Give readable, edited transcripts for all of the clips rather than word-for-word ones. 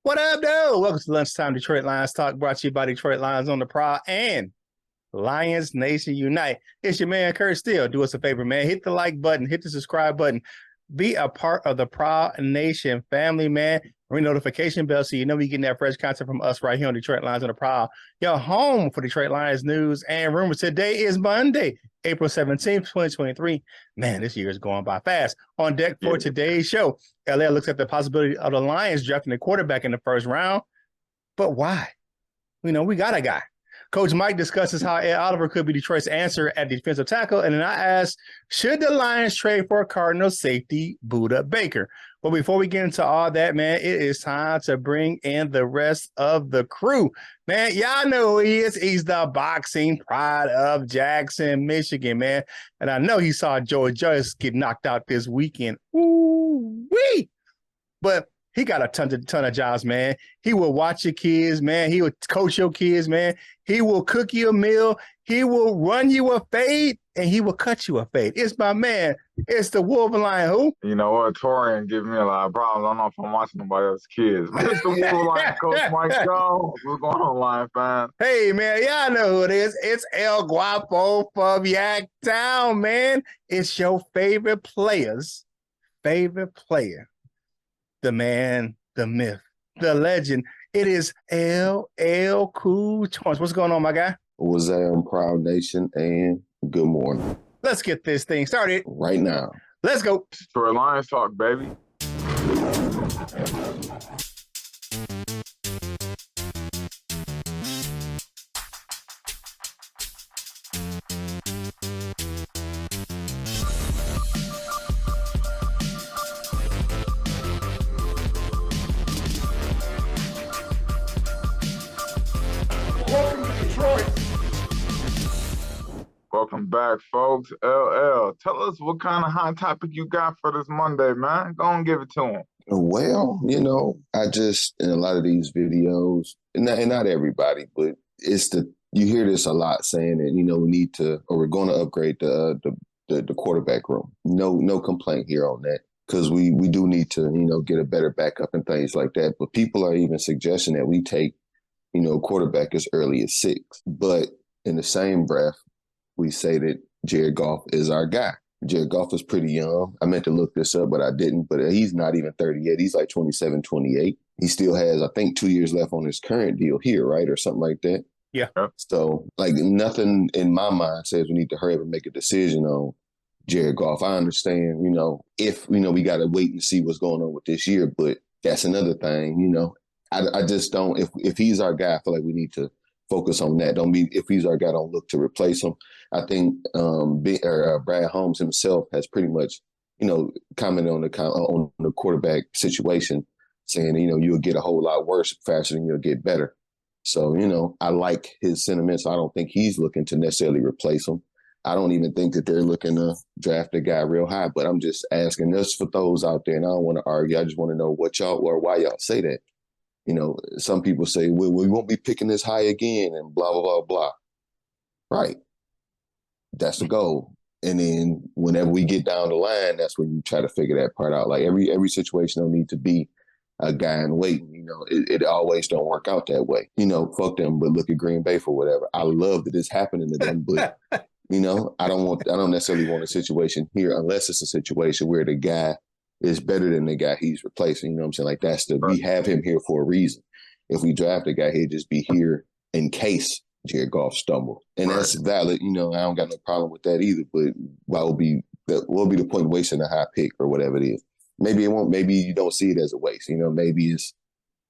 What up, though? Welcome to Lunchtime Detroit Lions Talk, brought to you by Detroit Lions on the Prowl and Lions Nation Unite. It's your man, Curt Steele. Do us a favor, man. Hit the like button, hit the subscribe button. Be a part of the Prowl Nation family, man. Ring notification bell so you know you're getting that fresh content from us right here on Detroit Lions on the Prowl. Your home for Detroit Lions news and rumors. Today is Monday, April 17th, 2023. Man, this year is going by fast. On deck for today's show, LL looks at the possibility of the Lions drafting a quarterback in the first round. But why? We got a guy. Coach Mike discusses how Ed Oliver could be Detroit's answer at defensive tackle. And then I asked, should the Lions trade for Cardinals safety Budda Baker? But before we get into all that, man, it is time to bring in the rest of the crew. Man, y'all know who he is. He's the boxing pride of Jackson, Michigan, man. And I know he saw Joey Joyce get knocked out this weekend. Ooh-wee! But he got a ton of jobs, man. He will watch your kids, man. He will coach your kids, man. He will cook you a meal. He will run you a fade, and he will cut you a fade. It's my man. It's the Wolverine who? You know what? Torian gives me a lot of problems. I don't know if I'm watching nobody else's kids. It's the Wolverine Coach Mike Jones. What's going on, Lion fan? Hey, man, y'all know who it is. It's El Guapo from Yaktown, man. It's your favorite player's favorite player. The man, the myth, the legend. It is LL Cool Jones. What's going on, my guy? What's up, Proud Nation, and good morning. Let's get this thing started right now. Let's go. Detroit Lions talk, baby. Welcome back, folks. LL, tell us what kind of hot topic you got for this Monday, man. Go and give it to him. Well, I just, in a lot of these videos, and not everybody, but you hear this a lot saying that, we need to, or we're going to upgrade the quarterback room. No complaint here on that, because we do need to, get a better backup and things like that. But people are even suggesting that we take, quarterback as early as 6. But in the same breath, we say that Jared Goff is our guy. Jared Goff is pretty young. I meant to look this up, but I didn't. But he's not even 30 yet. He's like 27, 28. He still has, I think, 2 years left on his current deal here, right? Or something like that. Yeah. So, nothing in my mind says we need to hurry up and make a decision on Jared Goff. I understand, if, we got to wait and see what's going on with this year. But that's another thing, I just don't, if he's our guy, I feel like we need to focus on that. If he's our guy, don't look to replace him. I think Brad Holmes himself has pretty much, commented on the quarterback situation, saying, you'll get a whole lot worse faster than you'll get better. So, I like his sentiments. I don't think he's looking to necessarily replace him. I don't even think that they're looking to draft a guy real high, but I'm just asking this for those out there, and I don't want to argue. I just want to know why y'all say that. Some people say, well, we won't be picking this high again and blah, blah, blah, blah. Right. That's the goal. And then whenever we get down the line, that's when you try to figure that part out. Like every situation don't need to be a guy in waiting. It always don't work out that way. Fuck them, but look at Green Bay for whatever. I love that it's happening to them, but I don't necessarily want a situation here unless it's a situation where the guy is better than the guy he's replacing. You know what I'm saying? Like we have him here for a reason. If we draft a guy, he'd just be here in case Jared Goff stumbled. And that's valid. I don't got no problem with that either, but what will be the point of wasting a high pick or whatever it is? Maybe it won't, maybe you don't see it as a waste. Maybe it's,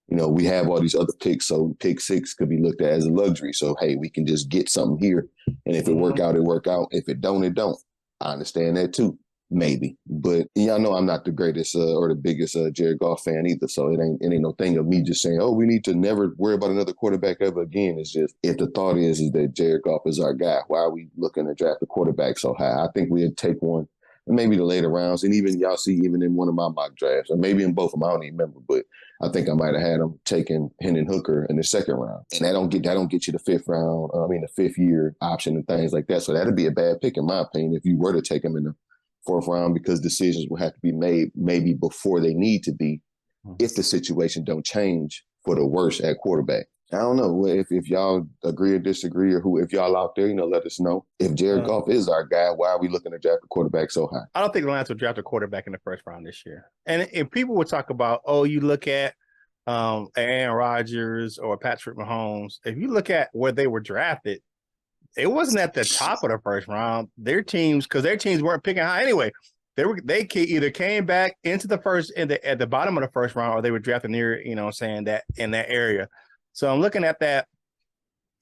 we have all these other picks, so pick 6 could be looked at as a luxury. So, hey, we can just get something here. And if it work out, it work out. If it don't, it don't. I understand that too. Maybe, but y'all know I'm not the greatest or the biggest Jared Goff fan either. So it ain't no thing of me just saying, oh, we need to never worry about another quarterback ever again. It's just if the thought is that Jared Goff is our guy, why are we looking to draft a quarterback so high? I think we'd take one, and maybe the later rounds, and even y'all see even in one of my mock drafts, or maybe in both of them, I don't even remember, but I think I might have had him taking Hendon Hooker in the second round, and that don't get you the the 5th year option and things like that. So that'd be a bad pick in my opinion if you were to take him in the 4th round, because decisions will have to be made maybe before they need to be if the situation don't change for the worse at quarterback. I don't know if y'all agree or disagree, or if y'all out there, let us know. If Jared Goff is our guy, why are we looking to draft a quarterback so high? I don't think the Lions will draft a quarterback in the first round this year. And people will talk about, you look at Aaron Rodgers or Patrick Mahomes. If you look at where they were drafted, it wasn't at the top of the first round. Their teams weren't picking high anyway. They either came back into the first at the bottom of the first round, or they were drafted near, that in that area. So I'm looking at that,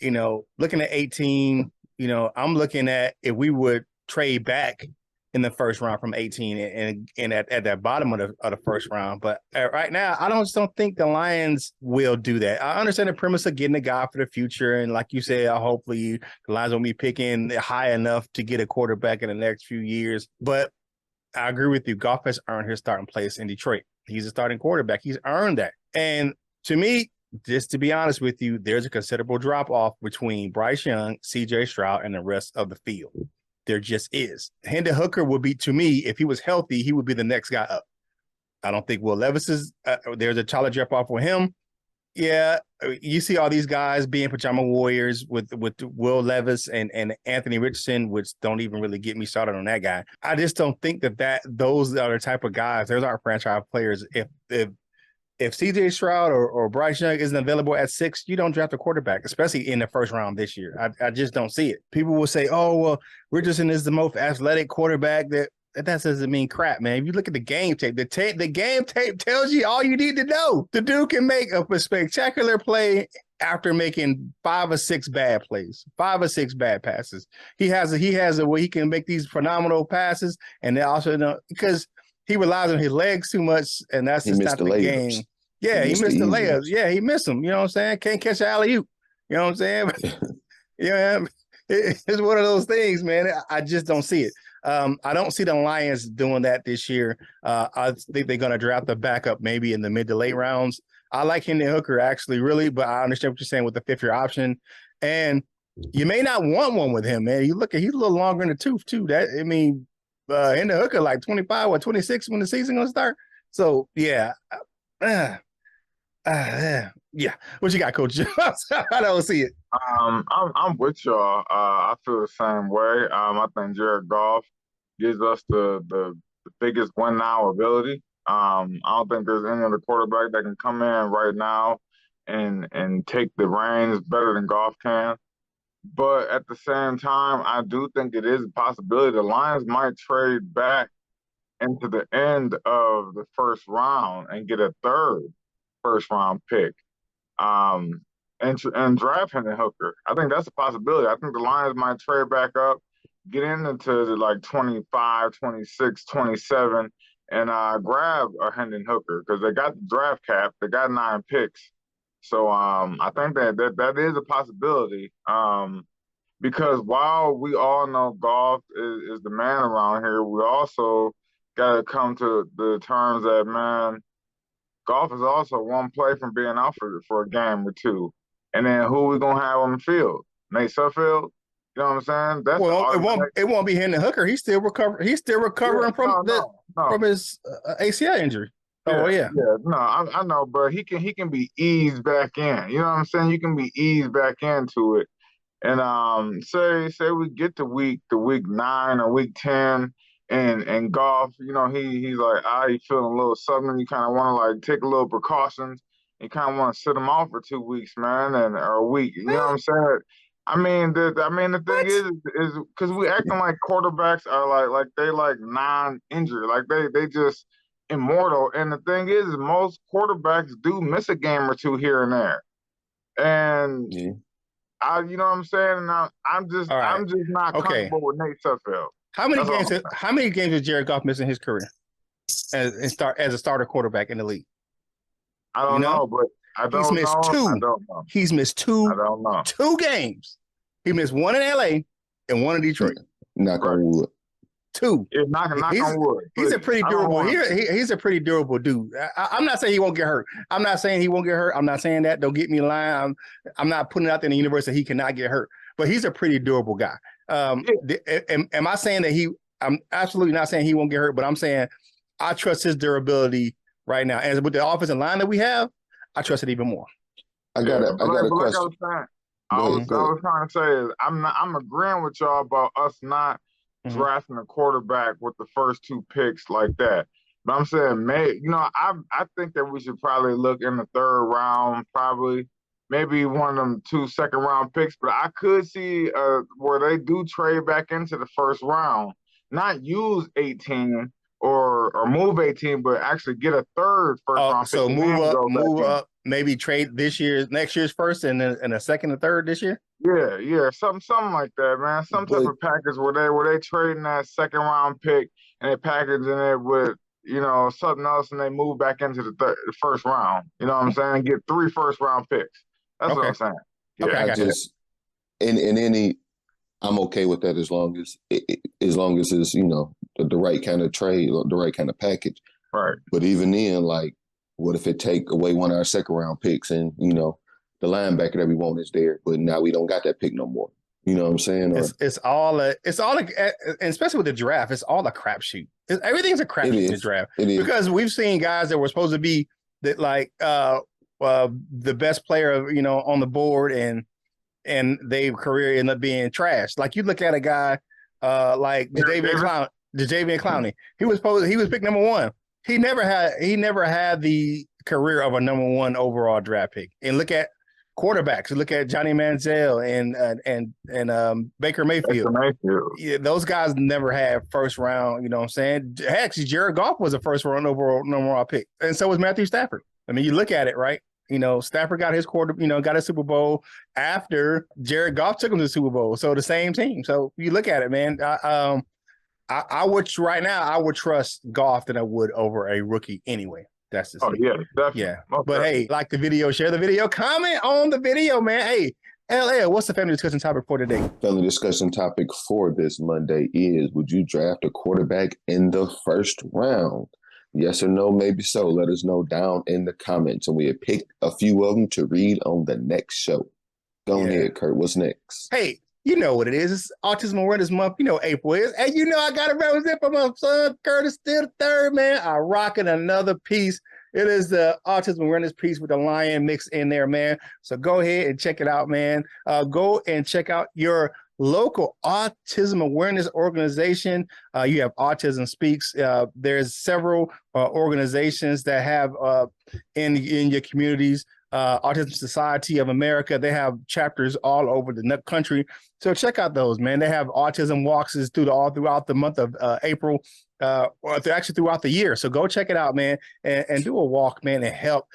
looking at 18, I'm looking at if we would trade back in the first round from 18 and at that bottom of the first round. But right now, I just don't think the Lions will do that. I understand the premise of getting a guy for the future. And like you said, hopefully the Lions won't be picking high enough to get a quarterback in the next few years. But I agree with you. Goff has earned his starting place in Detroit. He's a starting quarterback. He's earned that. And to me, just to be honest with you, there's a considerable drop-off between Bryce Young, C.J. Stroud, and the rest of the field. There just is. Hendon Hooker would be, to me, if he was healthy, he would be the next guy up. I don't think Will Levis is there's a solid drop-off with him. Yeah, you see all these guys being pajama warriors with Will Levis and Anthony Richardson, which don't even really get me started on that guy. I just don't think that those are the type of guys. Those aren't franchise players. If C.J. Stroud or Bryce Young isn't available at 6, you don't draft a quarterback, especially in the first round this year. I just don't see it. People will say, Richardson is the most athletic quarterback. That doesn't mean crap, man. If you look at the game tape, the game tape tells you all you need to know. The dude can make a spectacular play after making 5 or 6 bad plays, 5 or 6 bad passes. He has a way he can make these phenomenal passes, and they also because he relies on his legs too much, and that's just not the game. Yeah, he missed the layups. Yeah, he missed them. You know what I'm saying? Can't catch an alley-oop. You know what I'm saying? Yeah, it's one of those things, man. I just don't see it. I don't see the Lions doing that this year. I think they're going to draft a backup maybe in the mid to late rounds. I like Hendon Hooker, actually, really, but I understand what you're saying with the 5th-year option. And you may not want one with him, man. You look at he's a little longer in the tooth, too. Hendon Hooker like 25 or 26 when the season gonna start. So yeah, yeah. What you got, Coach? I don't see it. I'm with y'all. I feel the same way. I think Jared Goff gives us the biggest win now ability. I don't think there's any other quarterback that can come in right now and take the reins better than Goff can. But at the same time, I do think it is a possibility the Lions might trade back into the end of the first round and get a 3rd first-round pick and draft Hendon Hooker. I think that's a possibility. I think the Lions might trade back up, get into like 25, 26, 27, and grab a Hendon Hooker because they got the draft cap. They got 9 picks. So I think that is a possibility because while we all know Goff is the man around here, we also got to come to the terms that, man, Goff is also one play from being out for a game or 2. And then who we going to have on the field? Nate Sudfeld? You know what I'm saying? It won't be Hendon Hooker. He's still recovering from his ACL injury. Yeah. No, I know, but he can be eased back in. You know what I'm saying? You can be eased back into it. And say we get to week 9 or week 10, and Goff, he's like, he's feeling a little something. You kind of want to like take a little precautions. You kind of want to sit him off for 2 weeks, man, or a week. You know what I'm saying? The thing is because we acting like quarterbacks are like they like non-injured, like they just immortal. And the thing is most quarterbacks do miss a game or 2 here and there. And you know what I'm saying? And I'm just not comfortable with Nate Sudfeld. How many games did Jared Goff miss in his career as a starter quarterback in the league? I don't know, but He's missed 2. I don't know. He's missed 2. I don't know. 2 games. He missed 1 in LA and 1 in Detroit. Knock on wood. 2. Yeah, knock on wood. He's a pretty durable. He's a pretty durable dude. I'm not saying he won't get hurt. I'm not saying that. Don't get me in line. I'm not putting it out there in the universe that he cannot get hurt. But he's a pretty durable guy. Am I saying that I'm absolutely not saying he won't get hurt, but I'm saying I trust his durability right now. And with the offensive line that we have, I trust it even more. I got a Like I question. was saying, Go ahead. I was trying to say is I'm agreeing with y'all about us not drafting a quarterback with the first 2 picks like that. But I'm saying, I think that we should probably look in the 3rd round, probably maybe one of them 2 second-round picks. But I could see where they do trade back into the 1st round, not use 18 or move 18, but actually get a 3rd first-round pick. So move up, maybe trade next year's first and a second and 3rd this year. Yeah, something like that, man. Some type of package where they trading that 2nd round pick and they packaging it with something else, and they move back into the 1st round. You know what I'm saying? And get 3 first-round picks. That's what I'm saying. Yeah. Okay, I'm okay with that as long as it's the right kind of trade, the right kind of package. Right. But even then, like, what if it take away one of our 2nd-round picks and the linebacker that we want is there, but now we don't got that pick no more. You know what I'm saying? It's all and especially with the draft, it's all a crapshoot. Everything's a crapshoot in the draft because we've seen guys that were supposed to be the best player on the board and their career ended up being trash. Like you look at a guy like Jadeveon Clowney. He was picked number 1. He never had the career of a number 1 overall draft pick. And look at quarterbacks. Look at Johnny Manziel and Baker Mayfield. Yeah, those guys never had 1st round. You know what I'm saying? Actually, Jared Goff was a 1st round overall pick, and so was Matthew Stafford. I mean, you look at it, right? Stafford got his got a Super Bowl after Jared Goff took him to the Super Bowl. So the same team. So you look at it, man. I would trust Goff than I would over a rookie anyway. That's the yeah, definitely. Yeah. But hey, like the video, share the video, comment on the video, man. Hey, LL, what's the family discussion topic for today? Family discussion topic for this Monday is: would you draft a quarterback in the 1st round? Yes or no, maybe so. Let us know down in the comments, and we have picked a few of them to read on the next show. Go ahead, Curt. What's next? Hey, you know what it is. It's Autism Awareness Month. April is. And I got to represent for my son, Curtis, still the 3rd, man. I'm rocking another piece. It is the Autism Awareness piece with the lion mix in there, man. So go ahead and check it out, man. Go and check out your local autism awareness organization. You have Autism Speaks. There's several organizations that have in your communities. Autism Society of America. They have chapters all over the country. So check out those, man. They have autism walks throughout the month of April, or actually throughout the year. So go check it out, man, and do a walk, man, and help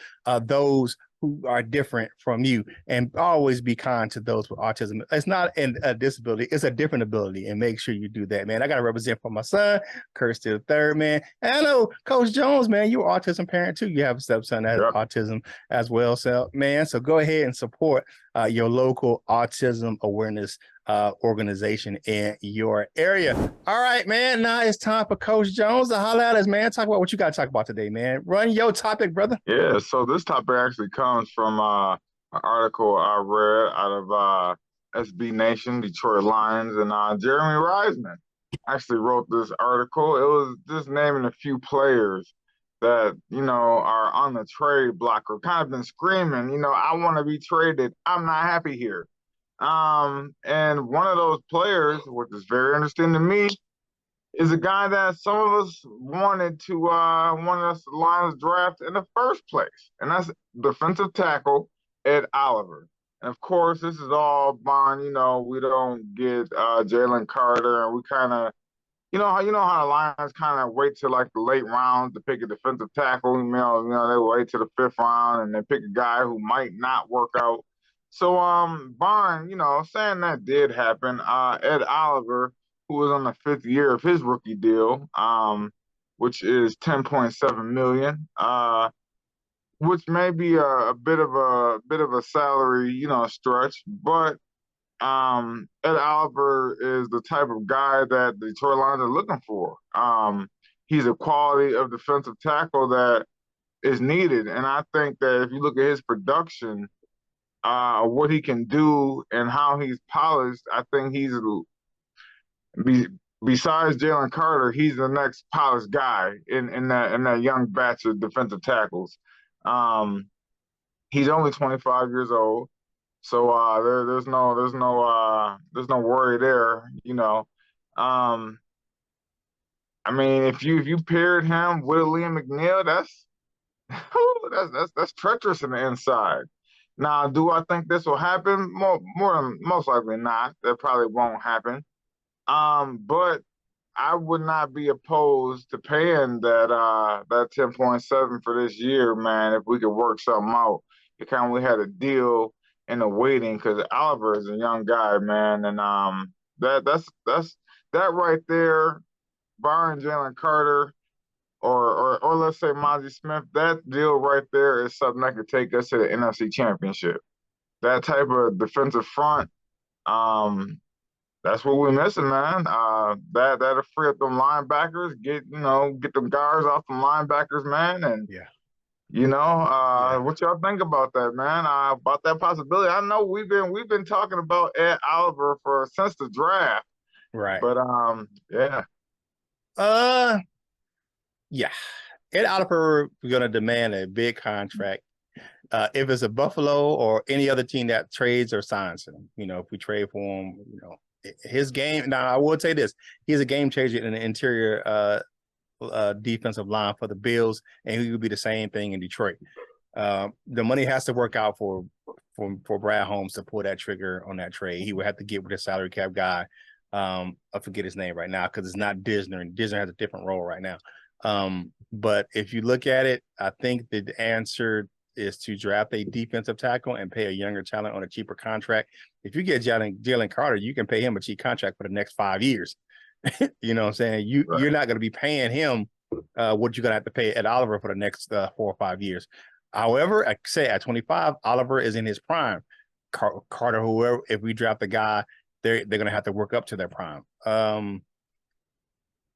those who are different from you, and always be kind to those with autism. It's not a disability, it's a different ability, and make sure you do that, man. I got to represent for my son, Curt still the 3rd, man. And I know Coach Jones, man, you're an autism parent too. You have a stepson that has autism as well. So, man, so go ahead and support your local autism awareness organization in your area. All right, man. Now it's time for Coach Jones to holler at us, man. Talk about what you got to talk about today, man. Run your topic, brother. Yeah, so this topic actually comes from an article I read out of SB Nation, Detroit Lions, and Jeremy Reisman actually wrote this article. It was just naming a few players that, are on the trade block or kind of been screaming, I want to be traded. I'm not happy here. And one of those players, which is very interesting to me, is a guy that some of us wanted us to Lions draft in the first place. And that's defensive tackle Ed Oliver. And of course, this is all bond, we don't get Jalen Carter, and we kind of, you know how the Lions kind of wait till like the late rounds to pick a defensive tackle. They wait till the 5th round and they pick a guy who might not work out. So, Barn, saying that did happen. Ed Oliver, who was on the 5th year of his rookie deal, which is $10.7 million, which may be a bit of a salary, stretch, but Ed Oliver is the type of guy that the Detroit Lions are looking for. He's a quality of defensive tackle that is needed, and I think that if you look at his production, what he can do and how he's polished, I think he's besides Jalen Carter, he's the next polished guy in that young batch of defensive tackles. He's only 25 years old, so there's no worry there. I mean, if you paired him with Liam McNeil, that's treacherous in the inside. Now, do I think this will happen? More than most likely not. That probably won't happen. But I would not be opposed to paying that 10.7 for this year, man, if we could work something out. We had a deal in the waiting, because Oliver is a young guy, man, and that's that right there, barring Jalen Carter or let's say Mozzie Smith, that deal right there is something that could take us to the NFC Championship. That type of defensive front, that's what we're missing, man. That'll free up them linebackers, get them guards off them linebackers, man, and what y'all think about that, man? About that possibility. I know we've been talking about Ed Oliver since the draft, right? But yeah. Yeah, Ed Oliver is going to demand a big contract. If it's a Buffalo or any other team that trades or signs him, if we trade for him, his game. Now, I would say this: he's a game changer in the interior defensive line for the Bills, and he would be the same thing in Detroit. The money has to work out for Brad Holmes to pull that trigger on that trade. He would have to get with a salary cap guy. I forget his name right now because it's not Disner, and Disner has a different role right now. But if you look at it, I think the answer is to draft a defensive tackle and pay a younger talent on a cheaper contract. If you get Jalen Carter, you can pay him a cheap contract for the next 5 years. You know what I'm saying? You're not going to be paying him what you're going to have to pay Ed Oliver for the next 4 or 5 years. However, I say at 25, Oliver is in his prime. Carter, whoever, if we draft the guy, they're going to have to work up to their prime.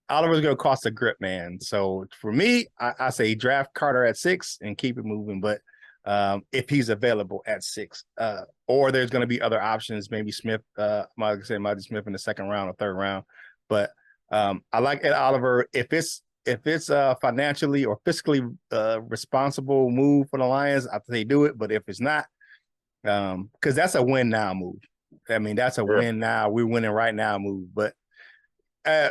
Oliver's going to cost a grip, man. So for me, I say draft Carter at 6 and keep it moving. But if he's available at 6, or there's going to be other options, maybe Smith, like I said, Mozzie Smith in the second round or third round. But I like Ed Oliver. If it's financially or fiscally responsible move for the Lions, I say do it. But if it's not, because that's a win now move. I mean, that's a win now. We're winning right now move. But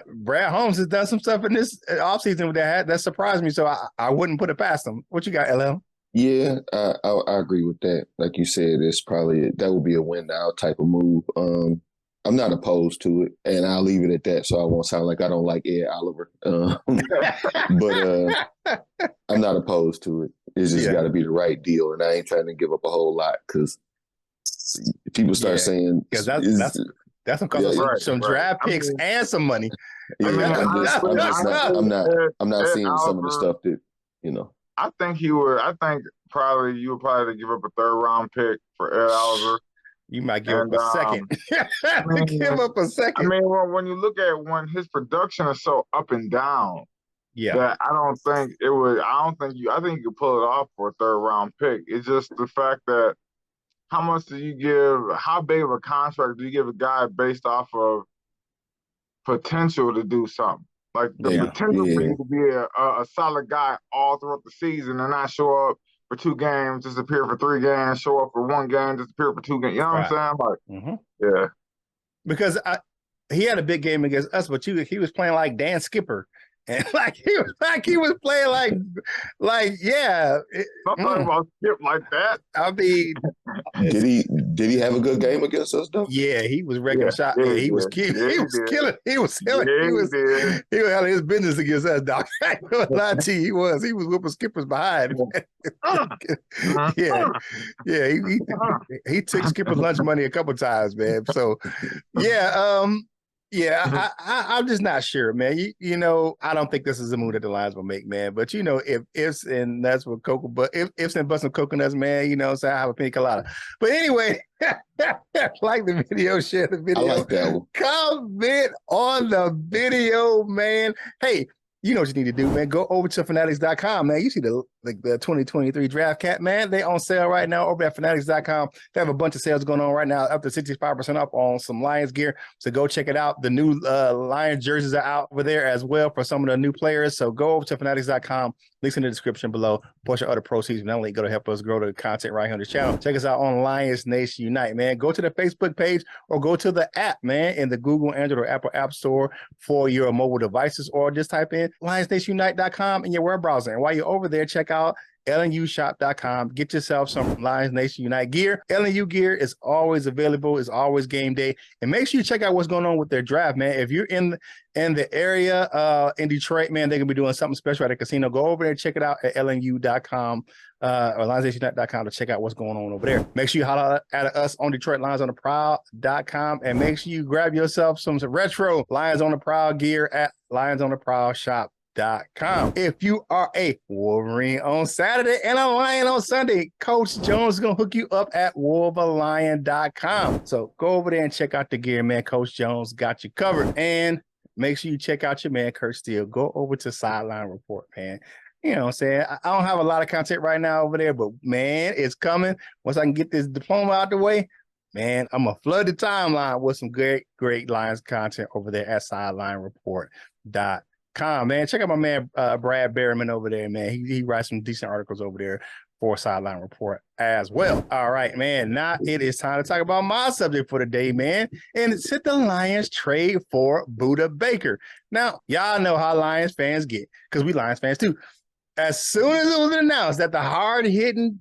Brad Holmes has done some stuff in this offseason that surprised me, so I wouldn't put it past him. What you got, LL? Yeah, I agree with that. Like you said, that would be a win now type of move. I'm not opposed to it, and I'll leave it at that, so I won't sound like I don't like Ed Oliver. But I'm not opposed to it. It's just got to be the right deal, and I ain't trying to give up a whole lot because people start saying because that's some draft picks and some money. Yeah, I'm not seeing some of the stuff that I think you would probably give up a 3rd round pick for Ed Oliver. You might give up a second. Give up a second. I mean, when you look at when his production is so up and down, that I think you could pull it off for a 3rd round pick. It's just the fact that how much do you give? How big of a contract do you give a guy based off of potential to do something? Like the potential for you to be a solid guy all throughout the season and not show up for 2 games, disappear for 3 games, show up for 1 game, disappear for 2 games. You know what I'm saying? Like, because he had a big game against us, but he was playing like Dan Skipper. And he was playing something about Skip like that. I mean, did he have a good game against us though? Yeah, he was wrecking shot. Yeah, he was killing. He was handling his business against us, Doc. I ain't gonna lie to you, he was whooping Skippers behind. He took Skipper's lunch money a couple times, man. So I'm just not sure, man. I don't think this is a move that the Lions will make, man. But if ifs and nuts with cocoa, but ifs and buts and coconuts, man, so I have a pina colada. But anyway, like the video, share the video. I like that one. Comment on the video, man. Hey, you know what you need to do, man. Go over to fanatics.com, man. You see the the 2023 draft cap, man. They on sale right now over at Fanatics.com. They have a bunch of sales going on right now, up to 65% off on some Lions gear. So go check it out. The new Lions jerseys are out over there as well for some of the new players. So go over to Fanatics.com. Links in the description below. Portion of other proceeds not only go to help us grow the content right here on the channel. Check us out on Lions Nation Unite, man. Go to the Facebook page or go to the app, man, in the Google, Android, or Apple App Store for your mobile devices, or just type in LionsNationUnite.com in your web browser. And while you're over there, check out LNUshop.com. Get yourself some Lions Nation Unite gear. LNU gear is always available. It's always game day. And make sure you check out what's going on with their draft, man. If you're in the area in Detroit, man, they're going to be doing something special at the casino. Go over there and check it out at LNU.com or LionsNationUnite.com to check out what's going on over there. Make sure you holler at us on Detroit Lions on the Prowl.com, and make sure you grab yourself some retro Lions on the Prowl gear at Lions on the Prowl shop. If you are a Wolverine on Saturday and a Lion on Sunday, Coach Jones is going to hook you up at wolverlion.com. So go over there and check out the gear, man. Coach Jones got you covered. And make sure you check out your man, Curt Steele. Go over to Sideline Report, man. You know what I'm saying? I don't have a lot of content right now over there, but, man, it's coming. Once I can get this diploma out the way, man, I'm going to flood the timeline with some great Lions content over there at SidelineReport.com. Man, check out my man Brad Berryman over there, man. He writes some decent articles over there for Sideline Report as well. All right, man. Now it is time to talk about my subject for the day, man. And it's the Lions trade for Budda Baker. Now, y'all know how Lions fans get, because we Lions fans too. As soon as it was announced that the hard-hitting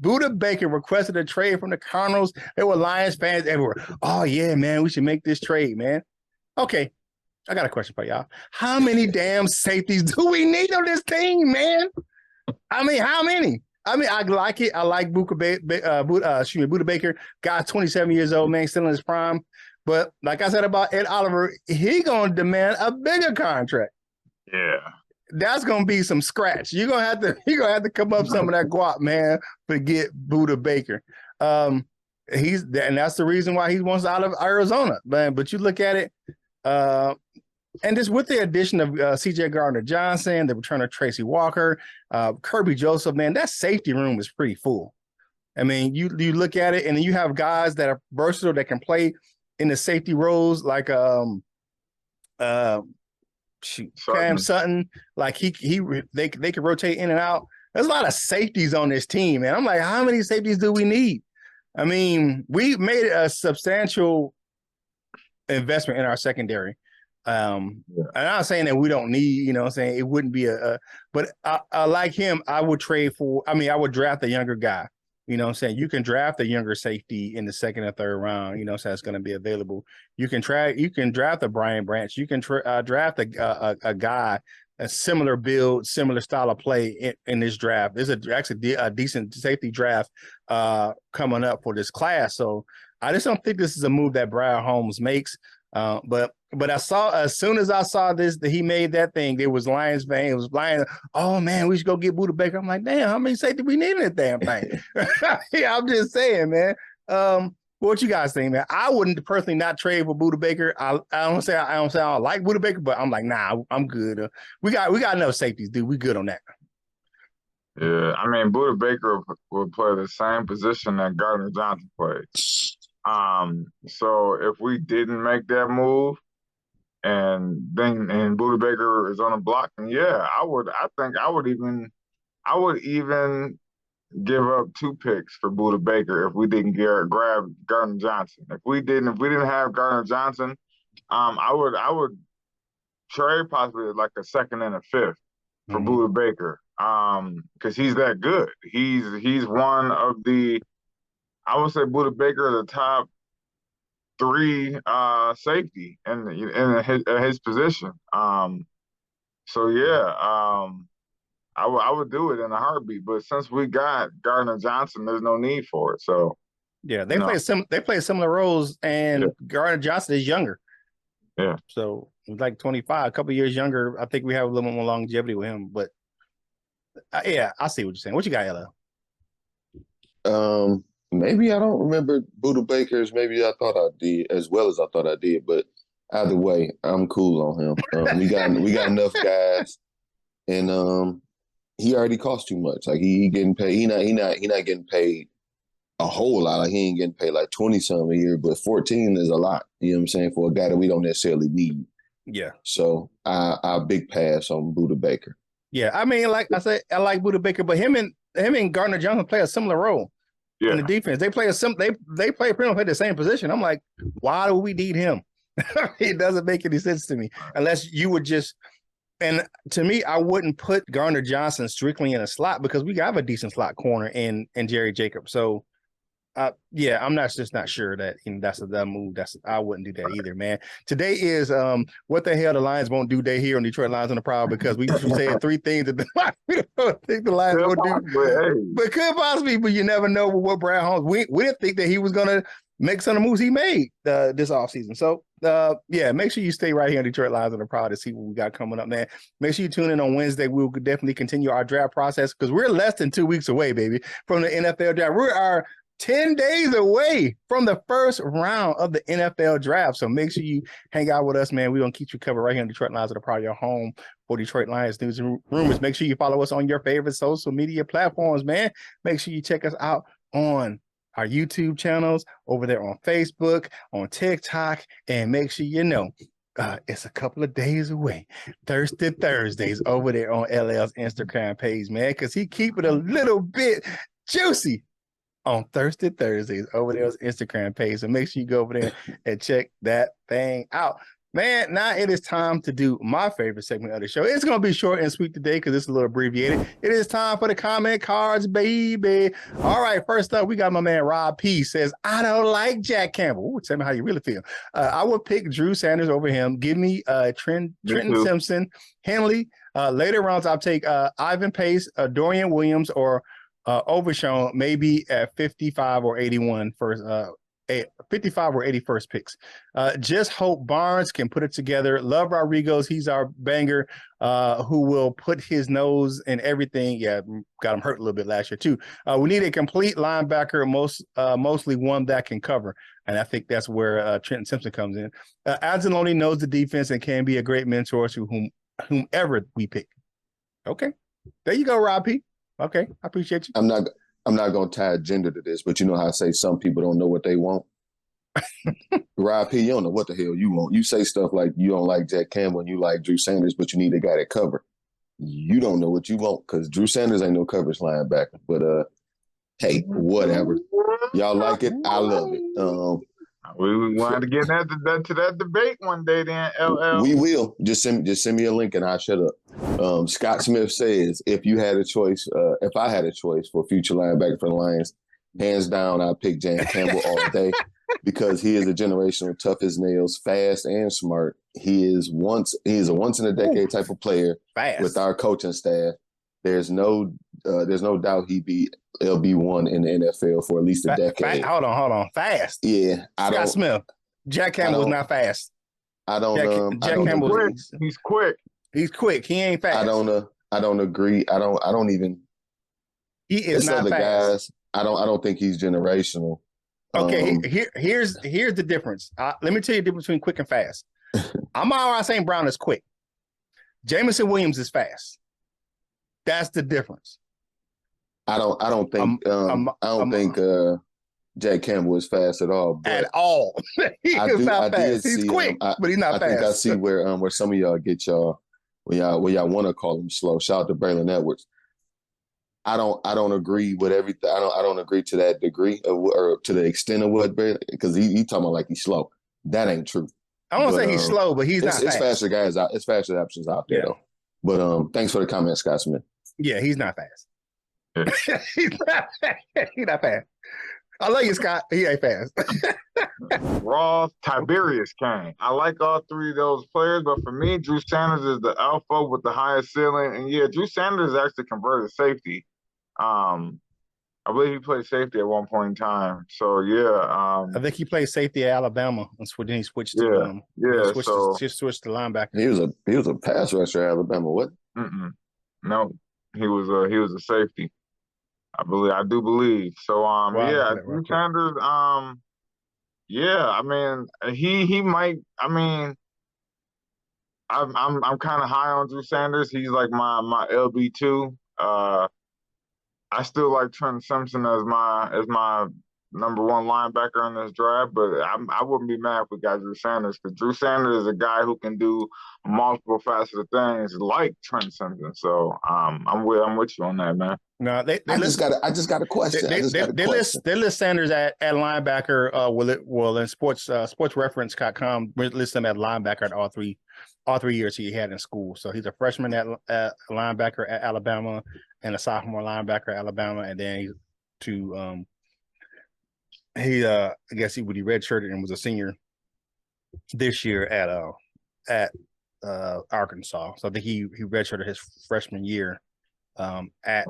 Budda Baker requested a trade from the Cardinals, there were Lions fans everywhere. Oh, yeah, man, we should make this trade, man. Okay. I got a question for y'all. How many damn safeties do we need on this team, man? I mean, how many? I mean, I like it. I like Budda Baker. Guy, 27 years old, man, still in his prime. But like I said about Ed Oliver, he gonna demand a bigger contract. Yeah, that's gonna be some scratch. You're gonna have to come up some of that guap, man, to get Budda Baker. And that's the reason why he wants out of Arizona, man. But you look at it. And just with the addition of C.J. Gardner-Johnson, the return of Tracy Walker, Kirby Joseph, man, that safety room is pretty full. I mean, you look at it, and then you have guys that are versatile that can play in the safety roles, like Cam Sutton. Like they can rotate in and out. There's a lot of safeties on this team, man. I'm like, how many safeties do we need? I mean, we made a substantial investment in our secondary. And I'm not saying that we don't need, you know what I'm saying? It wouldn't be but I like him. I would draft a younger guy. You know what I'm saying? You can draft a younger safety in the second or third round, you know what I'm saying? It's going to be available. You can draft a Brian Branch. You can draft a guy, a similar build, similar style of play in this draft. There's actually a decent safety draft coming up for this class. So I just don't think this is a move that Brian Holmes makes. But I saw, as soon as I saw this, that he made that thing, there was Lions fans. It was Lions. Oh man, we should go get Budda Baker. I'm like, damn, how many safety we need in that damn thing? Yeah, I'm just saying, man. What you guys think, man? I wouldn't personally not trade for Budda Baker. I don't say I don't like Budda Baker, but I'm like, nah, I'm good. We got enough safeties, dude. We good on that. Yeah, I mean, Budda Baker will play the same position that Gardner Johnson played. So if we didn't make that move, and Budda Baker is on the block, and yeah, I think I would even give up 2 picks for Budda Baker if we didn't grab Gardner Johnson. If we didn't have Gardner Johnson, I would trade possibly like a 2nd and a 5th for Budda Baker. Because he's that good. He's one of the, I would say Budda Baker the top 3 safety in his position. So yeah, I would do it in a heartbeat. But since we got Gardner Johnson, there's no need for it. So yeah, they play similar roles, and Gardner Johnson is younger. Yeah, so he's like 25, a couple years younger. I think we have a little more longevity with him. But yeah, I see what you're saying. What you got, LL? Maybe I don't remember Budda Baker's. Maybe I thought I did as well as I thought I did. But either way, I'm cool on him. We got enough guys, and he already costs too much. Like he getting paid. He not getting paid a whole lot. Like he ain't getting paid like 20 something a year, but 14 is a lot. You know what I'm saying? For a guy that we don't necessarily need. Yeah. So I big pass on Budda Baker. Yeah. I mean, like I said, I like Budda Baker, but him and Gardner Johnson play a similar role in the defense. They play they play pretty much the same position. I'm like, why do we need him? It doesn't make any sense to me unless you would just. And to me, I wouldn't put Gardner Johnson strictly in a slot because we have a decent slot corner in Jerry Jacobs. So, yeah, I'm just not sure that that's a dumb move. I wouldn't do that either, man. Today is what the hell the Lions won't do day here on Detroit Lions on the Prowl because we said three things that we don't think the Lions will do, but could possibly. But you never know with what Brad Holmes. We didn't think that he was gonna make some of the moves he made this offseason. So, yeah, make sure you stay right here on Detroit Lions on the Prowl to see what we got coming up, man. Make sure you tune in on Wednesday. We'll definitely continue our draft process because we're less than 2 weeks away, baby, from the NFL draft. We are 10 days away from the first round of the NFL draft. So make sure you hang out with us, man. We're going to keep you covered right here on Detroit Lions on the Prowl, your home for Detroit Lions news and rumors. Make sure you follow us on your favorite social media platforms, man. Make sure you check us out on our YouTube channels, over there on Facebook, on TikTok, and make sure you know it's a couple of days away. Thirsty Thursdays over there on LL's Instagram page, man, because he keep it a little bit juicy on Thirsty Thursdays over there on his Instagram page. So make sure you go over there and check that thing out. Man, now it is time to do my favorite segment of the show. It's going to be short and sweet today because it's a little abbreviated. It is time for the comment cards, baby. All right, first up, we got my man Rob P. Says, I don't like Jack Campbell. Ooh, tell me how you really feel. I would pick Drew Sanders over him. Give me Trenton Simpson, Henley. Later rounds, I'll take Ivan Pace, Dorian Williams, or Overshown, maybe at 55 or 81 first. 55 or 81st picks. Just hope Barnes can put it together. Love Rodriguez. He's our banger who will put his nose in everything. Yeah, got him hurt a little bit last year too. We need a complete linebacker, mostly one that can cover. And I think that's where Trenton Simpson comes in. Anzalone knows the defense and can be a great mentor to whomever we pick. Okay. There you go, Rob P. Okay. I appreciate you. I'm not going to tie gender to this, but you know how I say some people don't know what they want? Rob P., you don't know what the hell you want. You say stuff like you don't like Jack Campbell and you like Drew Sanders, but you need a guy that cover. You don't know what you want because Drew Sanders ain't no coverage linebacker. But, hey, whatever. Y'all like it? I love it. We wanted to get to that debate one day then, LL. We will. Just send me a link and I'll shut up. Scott Smith says, if I had a choice for future linebacker for the Lions, hands down, I'd pick James Campbell all day because he is a generational tough as nails, fast and smart. He is a once in a decade type of player with our coaching staff. There's no doubt he'd be LB1 in the NFL for at least a decade. Hold on. Fast. Yeah. Scott Smith. Jack Campbell's not fast. Jack Campbell. He's quick. He's quick. He ain't fast. I don't agree. I don't even. He is not other fast. Guys, I don't think he's generational. Okay, here's the difference. Let me tell you the difference between quick and fast. Amon-Ra St. Brown is quick. Jamison Williams is fast. That's the difference. I don't think Jack Campbell is fast at all. At all. He's not fast. He's quick, but he's not fast. I think I see where some of y'all get where y'all want to call him slow. Shout out to Braylon Edwards. I don't agree with everything. I don't agree to that degree or to the extent of what Braylon, because he talking about like he's slow. That ain't true. I don't say he's slow, but he's not fast. It's faster guys out. It's faster options out there though. But thanks for the comment, Scott Smith. Yeah, he's not fast. He's not fast. I love you, Scott. He ain't fast. Ross, Tiberius Kane. I like all three of those players, but for me, Drew Sanders is the alpha with the highest ceiling. And yeah, Drew Sanders actually converted safety. I believe he played safety at one point in time. So yeah, I think he played safety at Alabama, and then he switched to switched to linebacker. He was a pass rusher at Alabama. What? No, he was a safety. I do believe. So Drew Sanders, I mean, he might. I mean, I'm kind of high on Drew Sanders. He's like my LB2. I still like Trent Simpson as my number one linebacker in this draft, but I wouldn't be mad if we got Drew Sanders, because Drew Sanders is a guy who can do multiple faceted things like Trent Simpson. So I'm with you on that, man. No, I just got a question. They list Sanders at linebacker. In sportsreference.com list him at linebacker at all three years he had in school. So he's a freshman at linebacker at Alabama and a sophomore linebacker at Alabama, and then I guess he redshirted and was a senior this year at Arkansas. So I think he redshirted his freshman year at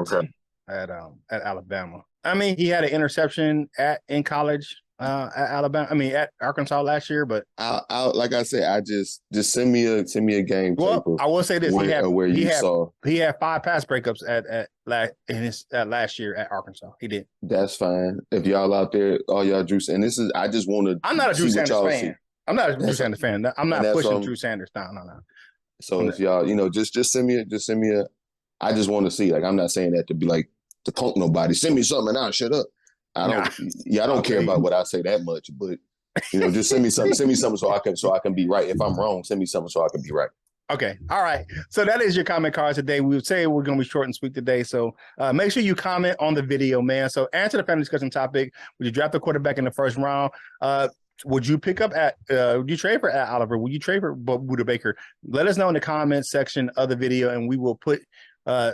Alabama. I mean, he had an interception in college at Alabama. I mean, at Arkansas last year. But I like I said, I just send me a game. Well, I will say this: he had 5 pass breakups at last year at Arkansas. He did. That's fine. If y'all out there, all y'all Drew, and this is, I just want to. I'm not a Drew Sanders fan. I'm not a Drew Sanders fan. I'm not pushing Drew Sanders. No. So if y'all, just send me a. I just want to see. Like, I'm not saying that to be like to punk nobody. Send me something and I'll shut up. I don't care about what I say that much, but just send me something. Send me something so I can be right. If I'm wrong, send me something so I can be right. Okay. All right. So that is your comment card today. We would say we're going to be short and sweet today. So make sure you comment on the video, man. So answer the family discussion topic. Would you draft a quarterback in the first round? Would you pick up would you trade for Oliver? Would you trade for Budda Baker? Let us know in the comments section of the video, and we will put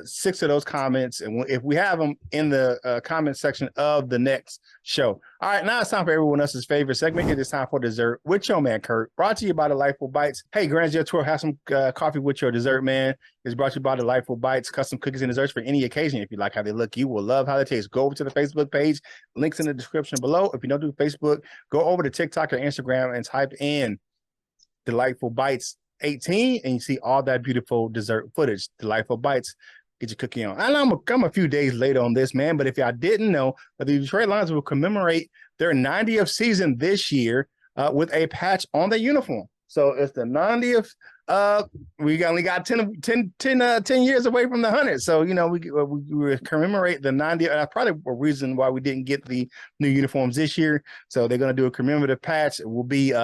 6 of those comments, and if we have them in the comment section of the next show. All right, now it's time for everyone else's favorite segment. It is time for dessert with your man Curt, brought to you by Delightful Bites. Hey, Grand Tour, have some coffee with your dessert, man. It's brought to you by Delightful Bites, custom cookies and desserts for any occasion. If you like how they look, you will love how they taste. Go over to the Facebook page, links in the description below. If you don't do Facebook, go over to TikTok or Instagram and type in Delightful Bites 18, and you see all that beautiful dessert footage. Delightful Bites, get your cookie on. And I'm a few days late on this, man, but if y'all didn't know, the Detroit Lions will commemorate their 90th season this year with a patch on their uniform. So it's the 90th. We only got 10 years away from the 100. So, we commemorate the 90th. That's probably a reason why we didn't get the new uniforms this year. So they're going to do a commemorative patch. It will be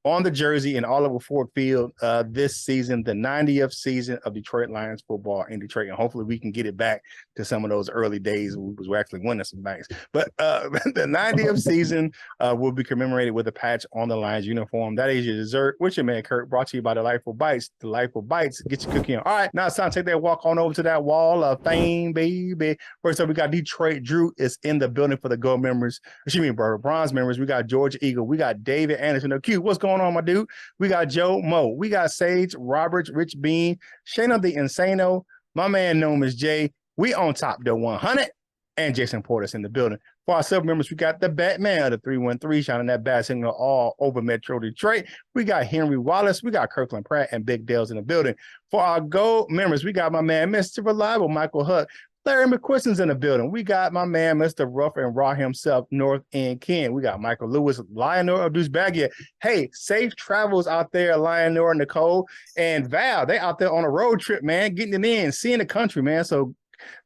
on the jersey and all over Ford Field this season, the 90th season of Detroit Lions football in Detroit. And hopefully we can get it back to some of those early days when we were actually winning some banks. But the 90th season will be commemorated with a patch on the Lions uniform. That is your dessert with your man Curt, brought to you by Delightful Bites. Delightful Bites, get your cookie on. All right, now it's time to take that walk on over to that wall of fame, baby. First up, we got Detroit Drew is in the building for the gold members. Bronze members. We got George Eagle. We got David Anderson. Q, what's going on, my dude? We got Joe Mo. We got Sage Roberts, Rich Bean, Shayna the Insano, my man known as Jay. We on top the 100, and Jason Porter's in the building. For our sub members, we got the Batman of the 313 shining that bat signal all over Metro Detroit. We got Henry Wallace, we got Kirkland Pratt, and Big Dale's in the building. For our gold members, we got my man Mr. Reliable Michael Huck. Larry McQuiston's in the building. We got my man Mr. Rough and Raw himself, North End Ken. We got Michael Lewis, Lionel Abdus Bagia. Hey, safe travels out there, Lionel, Nicole, and Val. They out there on a road trip, man, getting it in, seeing the country, man. So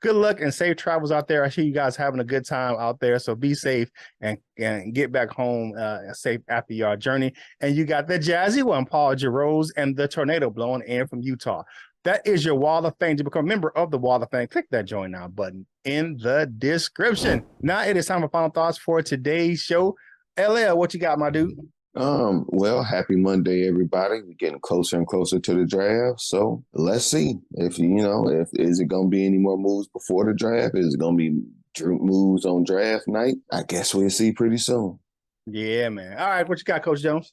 good luck and safe travels out there. I see you guys having a good time out there. So be safe and get back home safe after your journey. And you got the jazzy one, Paul Jarose, and the tornado blowing in from Utah. That is your Wall of Fame. To become a member of the Wall of Fame, click that join now button in the description. Now it is time for final thoughts for today's show. LL, what you got, my dude? Well, happy Monday, everybody. We're getting closer and closer to the draft. So let's see if is it going to be any more moves before the draft? Is it going to be moves on draft night? I guess we'll see pretty soon. Yeah, man. All right. What you got, Coach Jones?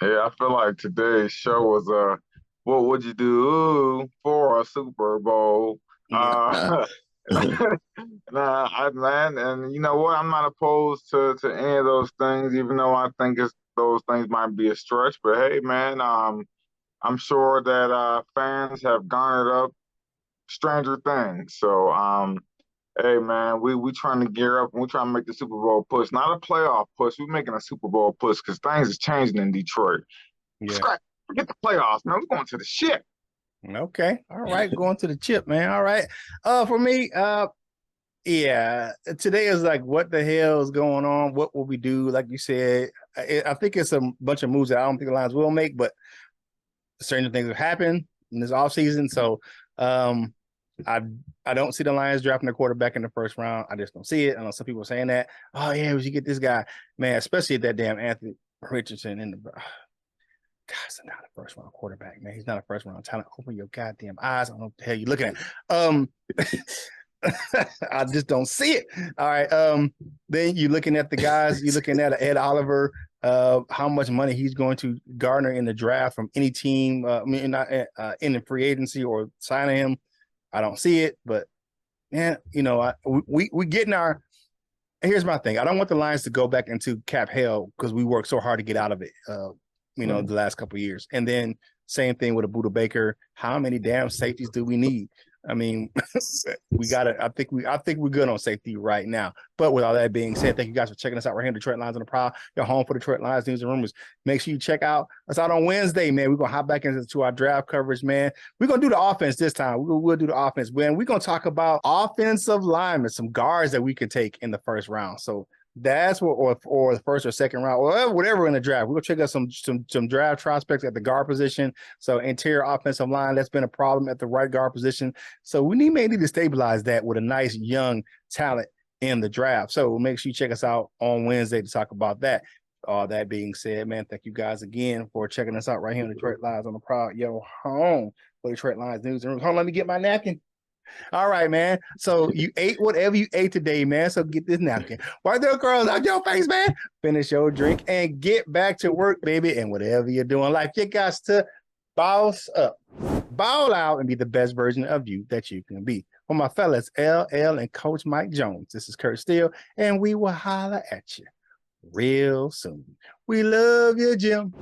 Yeah, I feel like today's show was what would you do for a Super Bowl? Man, and you know what? I'm not opposed to any of those things, even though I think those things might be a stretch. But hey, man, I'm sure that fans have garnered up stranger things. So, hey, man, we trying to gear up and we trying to make the Super Bowl push, not a playoff push. We're making a Super Bowl push because things is changing in Detroit. Yeah. Forget the playoffs, man. We're going to the ship. Okay. All right. Going to the chip, man. All right. For me, yeah, today is like, what the hell is going on? What will we do? Like you said, I think it's a bunch of moves that I don't think the Lions will make, but certain things have happened in this offseason. So I don't see the Lions drafting a quarterback in the first round. I just don't see it. I know some people are saying that. Oh, yeah, we should get this guy. Man, especially that damn Anthony Richardson in the God's not a first round quarterback, man. He's not a first round talent. Open your goddamn eyes. I don't know what the hell you're looking at. I just don't see it. All right. Then you're looking at the guys, you're looking at Ed Oliver, how much money he's going to garner in the draft from any team, not in the free agency or signing him. I don't see it, but man, we getting our. Here's my thing. I don't want the Lions to go back into cap hell because we worked so hard to get out of it. The last couple of years. And then same thing with a Budda Baker. How many damn safeties do we need? I mean, we got it. I think we're good on safety right now. But with all that being said, thank you guys for checking us out right here on Detroit Lions on the Prowl. Your home for Detroit Lions news and rumors. Make sure you check out us out on Wednesday, man. We're gonna hop back into our draft coverage, man. We're gonna do the offense this time. We'll do the offense, man. We're gonna talk about offensive linemen, some guards that we can take in the first round. So that's what, or the first or second round, or whatever in the draft. We'll check out some draft prospects at the guard position. So interior offensive line, that's been a problem at the right guard position. So we may need to stabilize that with a nice young talent in the draft. So make sure you check us out on Wednesday to talk about that. All that being said, man, thank you guys again for checking us out right here on Detroit Lions on the Prowl. Yo, home for Detroit Lions news and rumors. Hold on, let me get my napkin. All right, man. So you ate whatever you ate today, man. So get this napkin. Wipe those curls out your face, man. Finish your drink and get back to work, baby. And whatever you're doing, like you got to boss up, ball out, and be the best version of you that you can be. For my fellas, LL and Coach Mike Jones, this is Curt Steele, and we will holler at you real soon. We love you, Jim.